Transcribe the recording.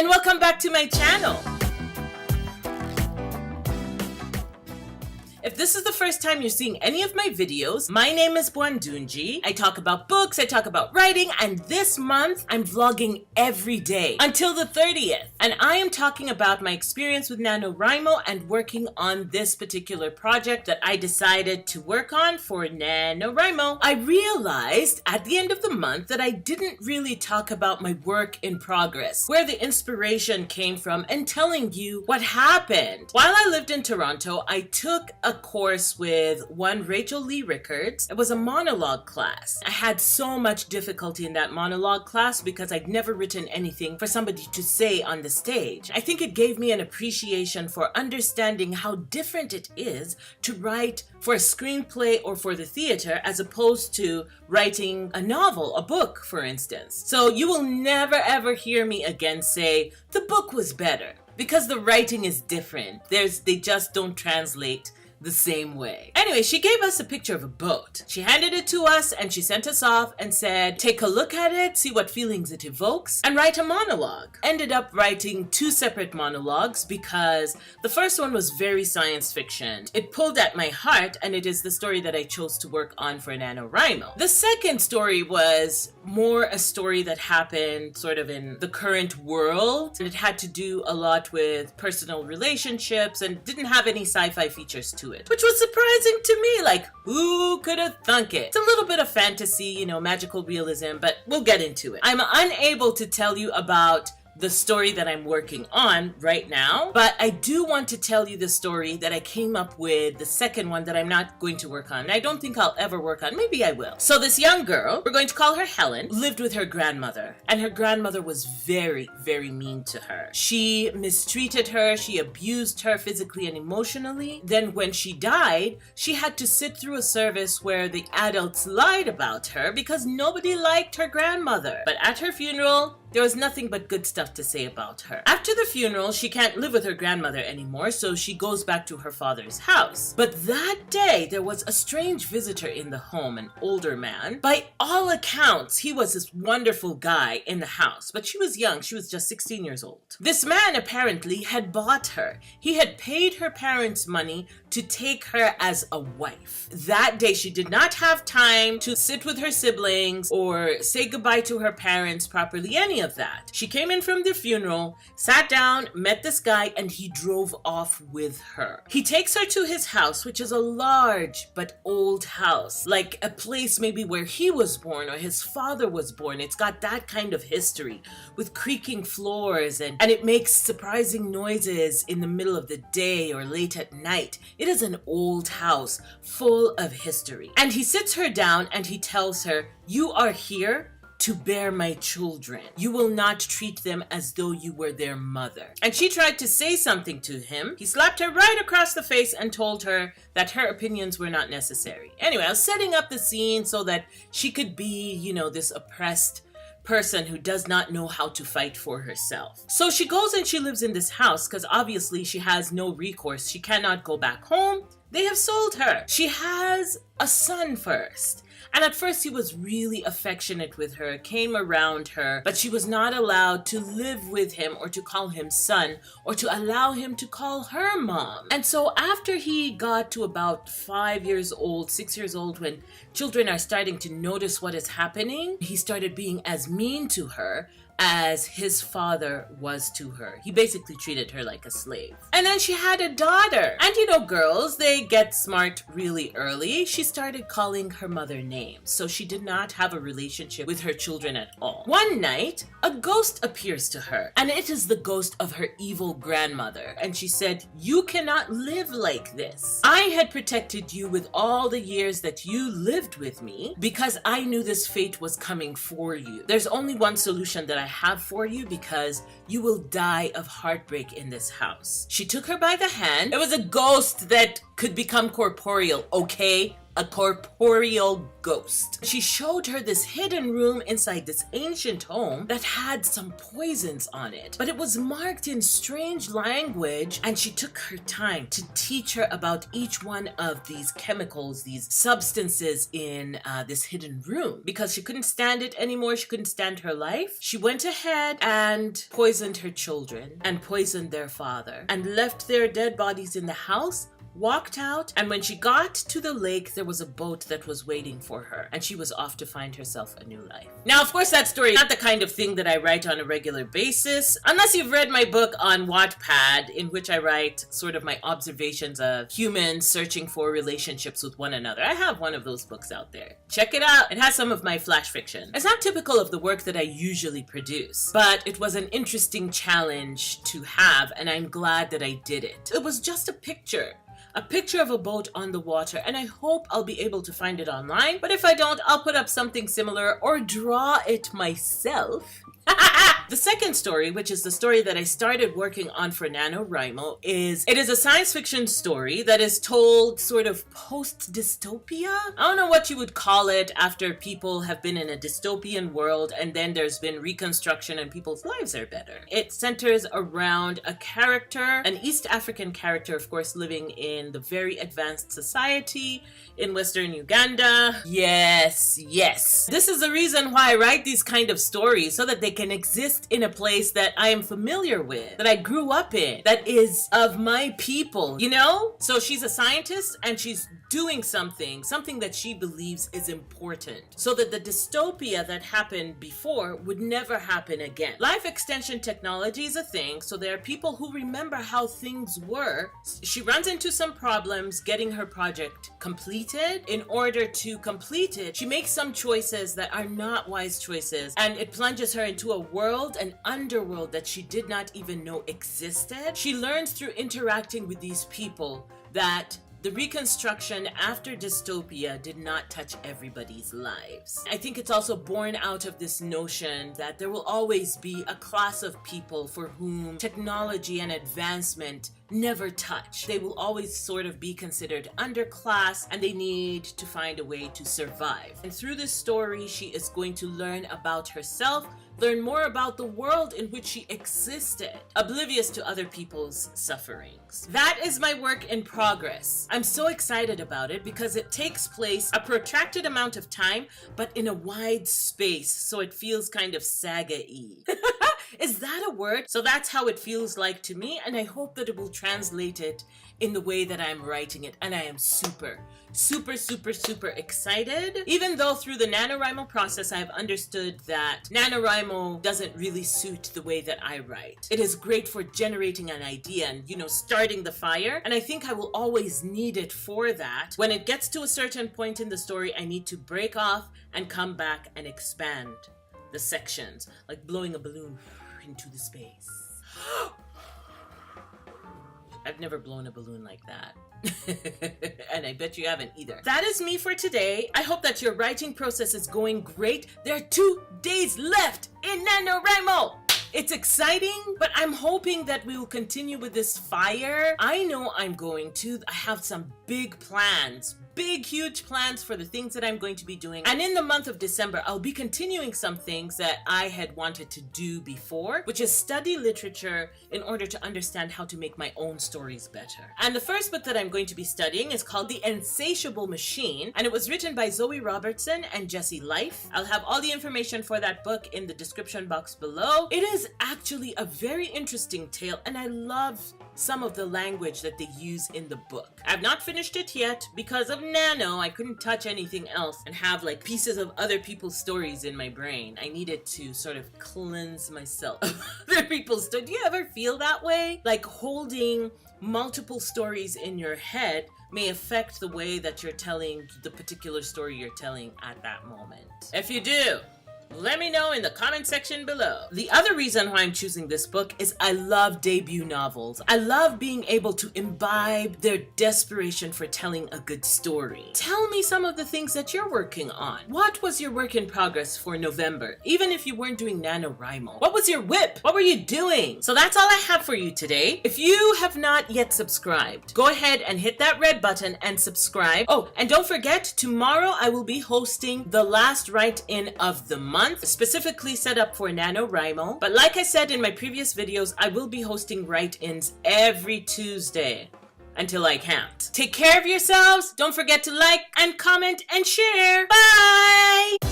and welcome back to my channel. If this is the first time you're seeing any of my videos, my name is Bwandunji. I talk about books, I talk about writing, and this month I'm vlogging every day until the 30th. And I am talking about my experience with Nanowrimo and working on this particular project that I decided to work on for Nanowrimo. I realized at the end of the month that I didn't really talk about my work in progress, where the inspiration came from, and telling you what happened. While I lived in Toronto, I took a course with one Rachel Lee Rickards. It was a monologue class. I had so much difficulty in that monologue class because I'd never written anything for somebody to say on the stage. I think it gave me an appreciation for understanding how different it is to write for a screenplay or for the theater as opposed to writing a novel, a book, for instance. So you will never ever hear me again say, the book was better, because the writing is different. They just don't translate the same way. Anyway, she gave us a picture of a boat. She handed it to us and she sent us off and said, take a look at it, see what feelings it evokes, and write a monologue. Ended up writing two separate monologues because the first one was very science fiction. It pulled at my heart, and it is the story that I chose to work on for Nanowrimo. The second story was more a story that happened sort of in the current world, and it had to do a lot with personal relationships and didn't have any sci-fi features to it, which was surprising to me. Like, who could have thunk it? It's a little bit of fantasy, you know, magical realism, but we'll get into it. I'm unable to tell you about the story that I'm working on right now, but I do want to tell you the story that I came up with, the second one that I'm not going to work on. I don't think I'll ever work on. Maybe I will. So this young girl, we're going to call her Helen, lived with her grandmother, and her grandmother was very, very mean to her. She mistreated her, she abused her physically and emotionally. Then when she died, she had to sit through a service where the adults lied about her because nobody liked her grandmother. But at her funeral, there was nothing but good stuff to say about her. After the funeral, she can't live with her grandmother anymore, so she goes back to her father's house. But that day, there was a strange visitor in the home, an older man. By all accounts, he was this wonderful guy in the house, but she was young. She was just 16 years old. This man apparently had bought her. He had paid her parents money to take her as a wife. That day, she did not have time to sit with her siblings or say goodbye to her parents properly, any of that. She came in from the funeral, sat down, met this guy, and he drove off with her. He takes her to his house, which is a large but old house, like a place maybe where he was born or his father was born. It's got that kind of history with creaking floors, and it makes surprising noises in the middle of the day or late at night. It is an old house full of history. And he sits her down and he tells her, you are here to bear my children. You will not treat them as though you were their mother. And she tried to say something to him. He slapped her right across the face and told her that her opinions were not necessary. Anyway, I was setting up the scene so that she could be, you know, this oppressed person who does not know how to fight for herself. So she goes and she lives in this house because obviously she has no recourse. She cannot go back home. They have sold her. She has a son first. And at first he was really affectionate with her, came around her, but she was not allowed to live with him or to call him son or to allow him to call her mom. And so after he got to about 5 years old, 6 years old, when children are starting to notice what is happening, he started being as mean to her as his father was to her. He basically treated her like a slave. And then she had a daughter. And you know, girls, they get smart really early. She started calling her mother names. So she did not have a relationship with her children at all. One night, a ghost appears to her, and it is the ghost of her evil grandmother. And she said, you cannot live like this. I had protected you with all the years that you lived with me because I knew this fate was coming for you. There's only one solution that I have for you because you will die of heartbreak in this house. She took her by the hand. It was a ghost that could become corporeal, okay? a corporeal ghost. She showed her this hidden room inside this ancient home that had some poisons on it, but it was marked in strange language, and she took her time to teach her about each one of these chemicals, these substances in this hidden room. Because she couldn't stand it anymore, she couldn't stand her life, she went ahead and poisoned her children and poisoned their father and left their dead bodies in the house, walked out, and when she got to the lake, there was a boat that was waiting for her, and she was off to find herself a new life. Now, of course, that story is not the kind of thing that I write on a regular basis, unless you've read my book on Wattpad, in which I write sort of my observations of humans searching for relationships with one another. I have one of those books out there. Check it out. It has some of my flash fiction. It's not typical of the work that I usually produce, but it was an interesting challenge to have, and I'm glad that I did it. It was just a picture of a boat on the water, and I hope I'll be able to find it online, but if I don't, I'll put up something similar or draw it myself. The second story, which is the story that I started working on for Nanowrimo, is a science fiction story that is told sort of post-dystopia? I don't know what you would call it after people have been in a dystopian world and then there's been reconstruction and people's lives are better. It centers around a character, an East African character, of course, living in the very advanced society in Western Uganda. Yes. This is the reason why I write these kind of stories, so that they can exist in a place that I am familiar with, that I grew up in, that is of my people, you know? So she's a scientist and she's doing something that she believes is important, so that the dystopia that happened before would never happen again. Life extension technology is a thing, so there are people who remember how things were. She runs into some problems getting her project completed. In order to complete it, she makes some choices that are not wise choices, and it plunges her into a world, an underworld that she did not even know existed. She learns through interacting with these people that the reconstruction after dystopia did not touch everybody's lives. I think it's also born out of this notion that there will always be a class of people for whom technology and advancement never touch. They will always sort of be considered underclass, and they need to find a way to survive. And through this story, she is going to learn about herself, learn more about the world in which she existed, oblivious to other people's sufferings. That is my work in progress. I'm so excited about it because it takes place a protracted amount of time, but in a wide space, so it feels kind of saga-y. Is that a word? So that's how it feels like to me, and I hope that it will translate it in the way that I'm writing it, and I am super excited. Even though through the NaNoWrimo process I've understood that NaNoWrimo doesn't really suit the way that I write. It is great for generating an idea and, you know, starting the fire, and I think I will always need it for that. When it gets to a certain point in the story, I need to break off and come back and expand the sections, like blowing a balloon into the space. I've never blown a balloon like that. And I bet you haven't either. That is me for today. I hope that your writing process is going great. There are 2 days left in NaNoWrimo. It's exciting, but I'm hoping that we will continue with this fire. I know I'm going to. I have some big plans. Huge plans for the things that I'm going to be doing. And in the month of December, I'll be continuing some things that I had wanted to do before, which is study literature in order to understand how to make my own stories better. And the first book that I'm going to be studying is called The Insatiable Machine, and it was written by Zoe Robertson and Jessie Life. I'll have all the information for that book in the description box below. It is actually a very interesting tale, and I love some of the language that they use in the book. I've not finished it yet because of NaNo. I couldn't touch anything else and have like pieces of other people's stories in my brain. I needed to sort of cleanse myself of other people's stories. Do you ever feel that way? Like holding multiple stories in your head may affect the way that you're telling the particular story you're telling at that moment. If you do, Let me know in the comment section below. The other reason why I'm choosing this book is I love debut novels. I love being able to imbibe their desperation for telling a good story. Tell me some of the things that you're working on. What was your work in progress for November? Even if you weren't doing NaNowrimo. What was your WIP? What were you doing? So that's all I have for you today. If you have not yet subscribed, go ahead and hit that red button and subscribe. Oh, and don't forget, tomorrow I will be hosting the last write-in of the month, specifically set up for NaNowrimo. But like I said in my previous videos, I will be hosting write-ins every Tuesday until I can't. Take care of yourselves. Don't forget to like and comment and share. Bye!